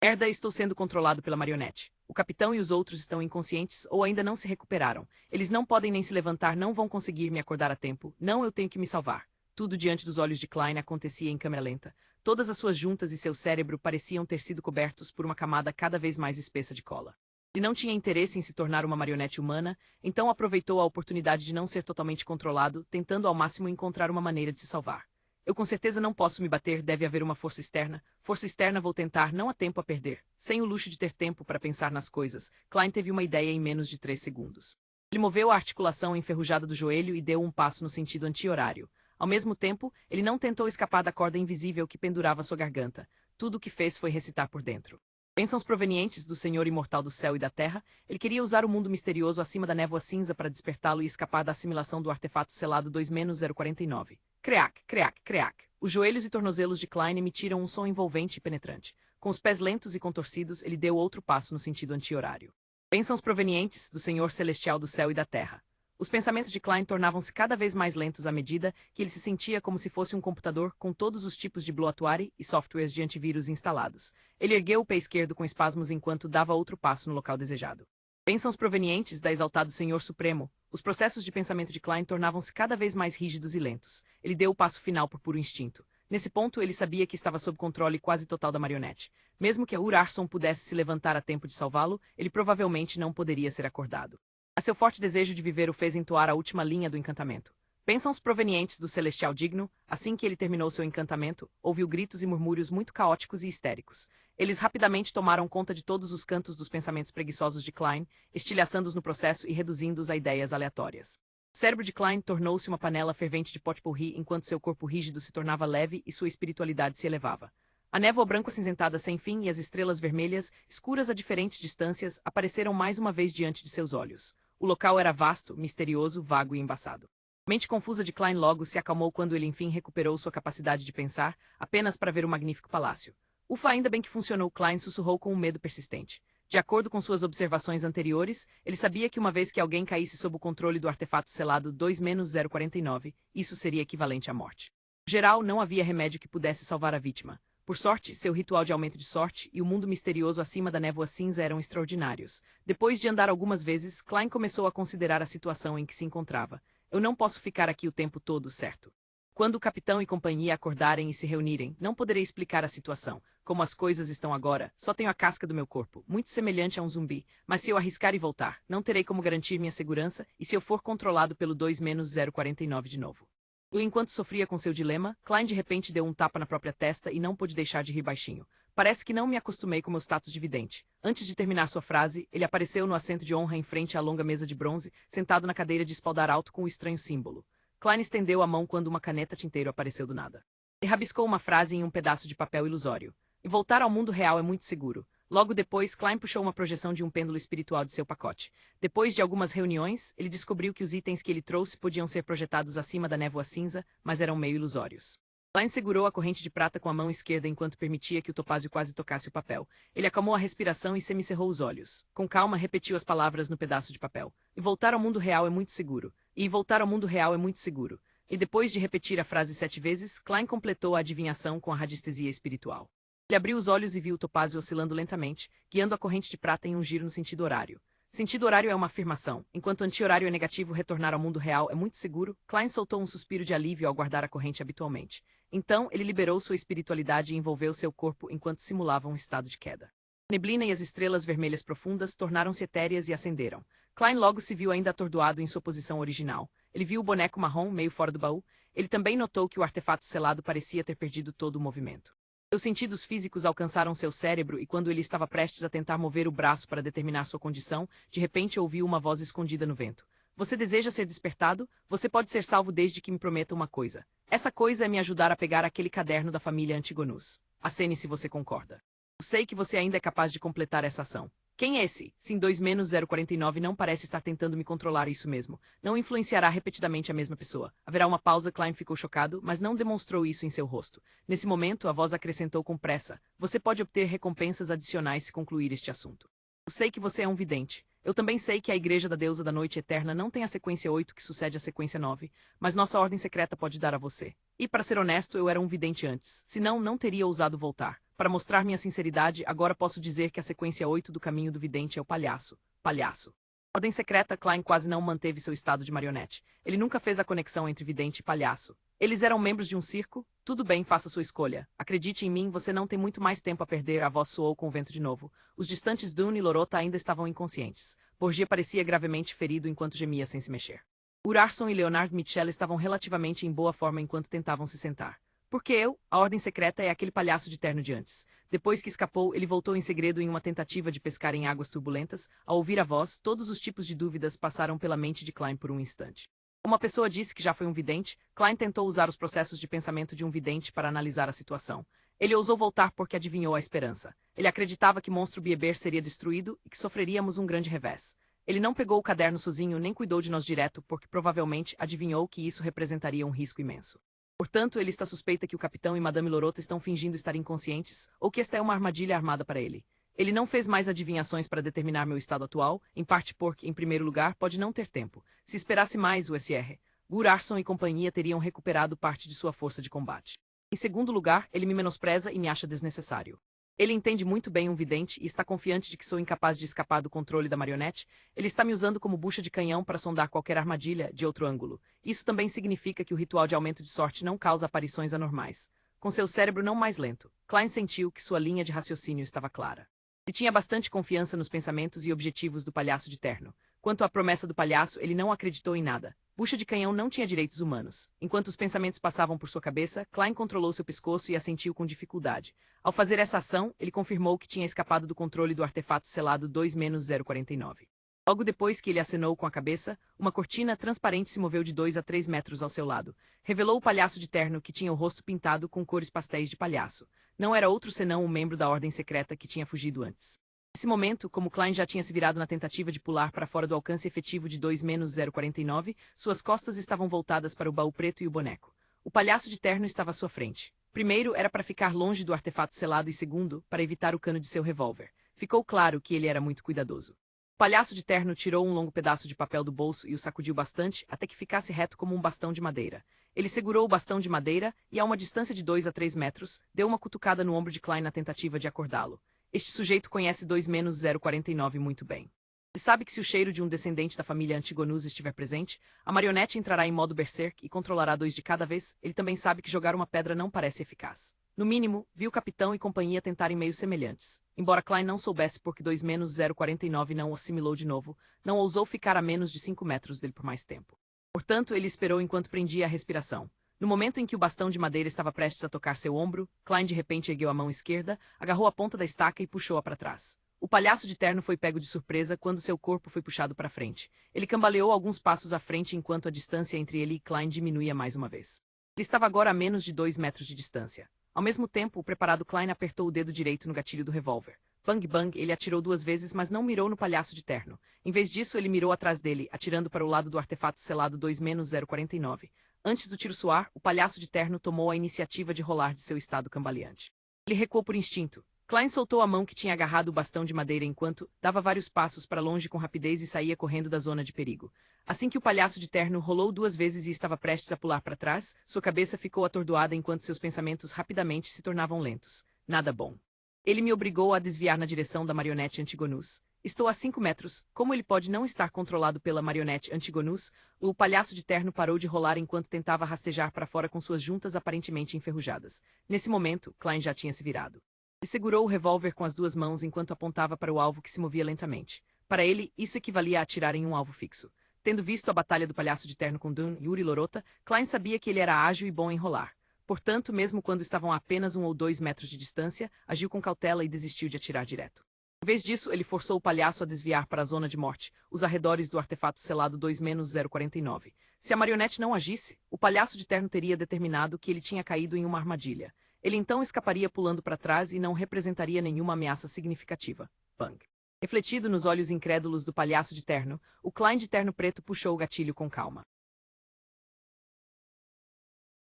Merda, estou sendo controlado pela marionete. O capitão e os outros estão inconscientes ou ainda não se recuperaram. Eles não podem nem se levantar, não vão conseguir me acordar a tempo. Não, eu tenho que me salvar. Tudo diante dos olhos de Klein acontecia em câmera lenta. Todas as suas juntas e seu cérebro pareciam ter sido cobertos por uma camada cada vez mais espessa de cola. Ele não tinha interesse em se tornar uma marionete humana, então aproveitou a oportunidade de não ser totalmente controlado, tentando ao máximo encontrar uma maneira de se salvar. Eu com certeza não posso me bater, deve haver uma força externa. Força externa, vou tentar, não há tempo a perder. Sem o luxo de ter tempo para pensar nas coisas, Klein teve uma ideia em menos de 3 segundos. Ele moveu a articulação enferrujada do joelho e deu um passo no sentido anti-horário. Ao mesmo tempo, ele não tentou escapar da corda invisível que pendurava sua garganta. Tudo o que fez foi recitar por dentro. Bênçãos provenientes do Senhor imortal do céu e da terra, ele queria usar o mundo misterioso acima da névoa cinza para despertá-lo e escapar da assimilação do artefato selado 2-049. Creak, creak, creak. Os joelhos e tornozelos de Klein emitiram um som envolvente e penetrante. Com os pés lentos e contorcidos, ele deu outro passo no sentido anti-horário. Bênçãos provenientes do Senhor celestial do céu e da terra. Os pensamentos de Klein tornavam-se cada vez mais lentos à medida que ele se sentia como se fosse um computador com todos os tipos de bloatware e softwares de antivírus instalados. Ele ergueu o pé esquerdo com espasmos enquanto dava outro passo no local desejado. Bênçãos provenientes da exaltado Senhor Supremo. Os processos de pensamento de Klein tornavam-se cada vez mais rígidos e lentos. Ele deu o passo final por puro instinto. Nesse ponto, ele sabia que estava sob controle quase total da marionete. Mesmo que a Urarson pudesse se levantar a tempo de salvá-lo, ele provavelmente não poderia ser acordado. A seu forte desejo de viver o fez entoar a última linha do encantamento. Bênçãos provenientes do celestial digno. Assim que ele terminou seu encantamento, ouviu gritos e murmúrios muito caóticos e histéricos. Eles rapidamente tomaram conta de todos os cantos dos pensamentos preguiçosos de Klein, estilhaçando-os no processo e reduzindo-os a ideias aleatórias. O cérebro de Klein tornou-se uma panela fervente de potpourri enquanto seu corpo rígido se tornava leve e sua espiritualidade se elevava. A névoa branco-acinzentada sem fim e as estrelas vermelhas, escuras a diferentes distâncias, apareceram mais uma vez diante de seus olhos. O local era vasto, misterioso, vago e embaçado. A mente confusa de Klein logo se acalmou quando ele enfim recuperou sua capacidade de pensar, apenas para ver o magnífico palácio. Ufa, ainda bem que funcionou, Klein sussurrou com um medo persistente. De acordo com suas observações anteriores, ele sabia que uma vez que alguém caísse sob o controle do artefato selado 2-049, isso seria equivalente à morte. No geral, não havia remédio que pudesse salvar a vítima. Por sorte, seu ritual de aumento de sorte e o mundo misterioso acima da névoa cinza eram extraordinários. Depois de andar algumas vezes, Klein começou a considerar a situação em que se encontrava. Eu não posso ficar aqui o tempo todo, certo? Quando o capitão e companhia acordarem e se reunirem, não poderei explicar a situação. Como as coisas estão agora, só tenho a casca do meu corpo, muito semelhante a um zumbi, mas se eu arriscar e voltar, não terei como garantir minha segurança e se eu for controlado pelo 2-049 de novo. E enquanto sofria com seu dilema, Klein de repente deu um tapa na própria testa e não pôde deixar de rir baixinho. Parece que não me acostumei com meu status de vidente. Antes de terminar sua frase, ele apareceu no assento de honra em frente à longa mesa de bronze, sentado na cadeira de espaldar alto com o estranho símbolo. Klein estendeu a mão quando uma caneta tinteiro apareceu do nada. Ele rabiscou uma frase em um pedaço de papel ilusório. E voltar ao mundo real é muito seguro. Logo depois, Klein puxou uma projeção de um pêndulo espiritual de seu pacote. Depois de algumas reuniões, ele descobriu que os itens que ele trouxe podiam ser projetados acima da névoa cinza, mas eram meio ilusórios. Klein segurou a corrente de prata com a mão esquerda enquanto permitia que o topázio quase tocasse o papel. Ele acalmou a respiração e semicerrou os olhos. Com calma, repetiu as palavras no pedaço de papel. E voltar ao mundo real é muito seguro. E voltar ao mundo real é muito seguro. E depois de repetir a frase 7 vezes, Klein completou a adivinhação com a radiestesia espiritual. Ele abriu os olhos e viu o topázio oscilando lentamente, guiando a corrente de prata em um giro no sentido horário. Sentido horário é uma afirmação, enquanto anti-horário é negativo. Retornar ao mundo real é muito seguro. Klein soltou um suspiro de alívio ao guardar a corrente habitualmente. Então, ele liberou sua espiritualidade e envolveu seu corpo enquanto simulava um estado de queda. A neblina e as estrelas vermelhas profundas tornaram-se etéreas e acenderam. Klein logo se viu ainda atordoado em sua posição original. Ele viu o boneco marrom meio fora do baú. Ele também notou que o artefato selado parecia ter perdido todo o movimento. Seus sentidos físicos alcançaram seu cérebro e quando ele estava prestes a tentar mover o braço para determinar sua condição, de repente ouviu uma voz escondida no vento. Você deseja ser despertado? Você pode ser salvo desde que me prometa uma coisa. Essa coisa é me ajudar a pegar aquele caderno da família Antigonus. Acene se você concorda. Eu sei que você ainda é capaz de completar essa ação. Quem é esse? Sim, 2-049 não parece estar tentando me controlar, isso mesmo. Não influenciará repetidamente a mesma pessoa. Haverá uma pausa. Klein ficou chocado, mas não demonstrou isso em seu rosto. Nesse momento, a voz acrescentou com pressa. Você pode obter recompensas adicionais se concluir este assunto. Eu sei que você é um vidente. Eu também sei que a Igreja da Deusa da Noite Eterna não tem a sequência 8 que sucede à sequência 9, mas nossa ordem secreta pode dar a você. E para ser honesto, eu era um vidente antes, senão não teria ousado voltar. Para mostrar minha sinceridade, agora posso dizer que a sequência 8 do caminho do vidente é o palhaço. Palhaço. Ordem secreta, Klein quase não manteve seu estado de marionete. Ele nunca fez a conexão entre vidente e palhaço. Eles eram membros de um circo? Tudo bem, faça sua escolha. Acredite em mim, você não tem muito mais tempo a perder. A voz soou com o vento de novo. Os distantes Dune e Lorota ainda estavam inconscientes. Borgia parecia gravemente ferido enquanto gemia sem se mexer. Urarson e Leonard Mitchell estavam relativamente em boa forma enquanto tentavam se sentar. Porque eu, a ordem secreta é aquele palhaço de terno de antes. Depois que escapou, ele voltou em segredo em uma tentativa de pescar em águas turbulentas. Ao ouvir a voz, todos os tipos de dúvidas passaram pela mente de Klein por um instante. Uma pessoa disse que já foi um vidente. Klein tentou usar os processos de pensamento de um vidente para analisar a situação. Ele ousou voltar porque adivinhou a esperança. Ele acreditava que Monstro Bieber seria destruído e que sofreríamos um grande revés. Ele não pegou o caderno sozinho nem cuidou de nós direto porque provavelmente adivinhou que isso representaria um risco imenso. Portanto, ele está suspeita que o capitão e Madame Lorota estão fingindo estar inconscientes, ou que esta é uma armadilha armada para ele. Ele não fez mais adivinhações para determinar meu estado atual, em parte porque, em primeiro lugar, pode não ter tempo. Se esperasse mais, o SR, Gurarson e companhia teriam recuperado parte de sua força de combate. Em segundo lugar, ele me menospreza e me acha desnecessário. Ele entende muito bem um vidente e está confiante de que sou incapaz de escapar do controle da marionete. Ele está me usando como bucha de canhão para sondar qualquer armadilha de outro ângulo. Isso também significa que o ritual de aumento de sorte não causa aparições anormais. Com seu cérebro não mais lento, Klein sentiu que sua linha de raciocínio estava clara. Ele tinha bastante confiança nos pensamentos e objetivos do palhaço de terno. Quanto à promessa do palhaço, ele não acreditou em nada. Bucha de canhão não tinha direitos humanos. Enquanto os pensamentos passavam por sua cabeça, Klein controlou seu pescoço e assentiu com dificuldade. Ao fazer essa ação, ele confirmou que tinha escapado do controle do artefato selado 2-049. Logo depois que ele acenou com a cabeça, uma cortina transparente se moveu de 2 a 3 metros ao seu lado. Revelou o palhaço de terno que tinha o rosto pintado com cores pastéis de palhaço. Não era outro senão um membro da ordem secreta que tinha fugido antes. Nesse momento, como Klein já tinha se virado na tentativa de pular para fora do alcance efetivo de 2-049, suas costas estavam voltadas para o baú preto e o boneco. O palhaço de terno estava à sua frente. Primeiro, era para ficar longe do artefato selado e segundo, para evitar o cano de seu revólver. Ficou claro que ele era muito cuidadoso. O palhaço de terno tirou um longo pedaço de papel do bolso e o sacudiu bastante até que ficasse reto como um bastão de madeira. Ele segurou o bastão de madeira e, a uma distância de 2 a 3 metros, deu uma cutucada no ombro de Klein na tentativa de acordá-lo. Este sujeito conhece 2-049 muito bem. Ele sabe que se o cheiro de um descendente da família Antigonus estiver presente, a marionete entrará em modo berserk e controlará 2 de cada vez. Ele também sabe que jogar uma pedra não parece eficaz. No mínimo, viu o capitão e companhia tentarem meios semelhantes. Embora Klein não soubesse porque 2-049 não o assimilou de novo, não ousou ficar a menos de 5 metros dele por mais tempo. Portanto, ele esperou enquanto prendia a respiração. No momento em que o bastão de madeira estava prestes a tocar seu ombro, Klein de repente ergueu a mão esquerda, agarrou a ponta da estaca e puxou-a para trás. O palhaço de terno foi pego de surpresa quando seu corpo foi puxado para frente. Ele cambaleou alguns passos à frente enquanto a distância entre ele e Klein diminuía mais uma vez. Ele estava agora a menos de 2 metros de distância. Ao mesmo tempo, o preparado Klein apertou o dedo direito no gatilho do revólver. Bang bang, ele atirou 2 vezes, mas não mirou no palhaço de terno. Em vez disso, ele mirou atrás dele, atirando para o lado do artefato selado 2-049. Antes do tiro soar, o palhaço de terno tomou a iniciativa de rolar de seu estado cambaleante. Ele recuou por instinto. Klein soltou a mão que tinha agarrado o bastão de madeira enquanto dava vários passos para longe com rapidez e saía correndo da zona de perigo. Assim que o palhaço de terno rolou 2 vezes e estava prestes a pular para trás, sua cabeça ficou atordoada enquanto seus pensamentos rapidamente se tornavam lentos. Nada bom. Ele me obrigou a desviar na direção da marionete Antigonus. Estou a 5 metros. Como ele pode não estar controlado pela marionete Antigonus? O palhaço de terno parou de rolar enquanto tentava rastejar para fora com suas juntas aparentemente enferrujadas. Nesse momento, Klein já tinha se virado. Ele segurou o revólver com as 2 mãos enquanto apontava para o alvo que se movia lentamente. Para ele, isso equivalia a atirar em um alvo fixo. Tendo visto a batalha do palhaço de terno com Dune e Yuri Lorota, Klein sabia que ele era ágil e bom em rolar. Portanto, mesmo quando estavam a apenas 1 ou 2 metros de distância, agiu com cautela e desistiu de atirar direto. Em vez disso, ele forçou o palhaço a desviar para a zona de morte, os arredores do artefato selado 2-049. Se a marionete não agisse, o palhaço de terno teria determinado que ele tinha caído em uma armadilha. Ele então escaparia pulando para trás e não representaria nenhuma ameaça significativa. Bang. Refletido nos olhos incrédulos do palhaço de terno, o Klein de terno preto puxou o gatilho com calma.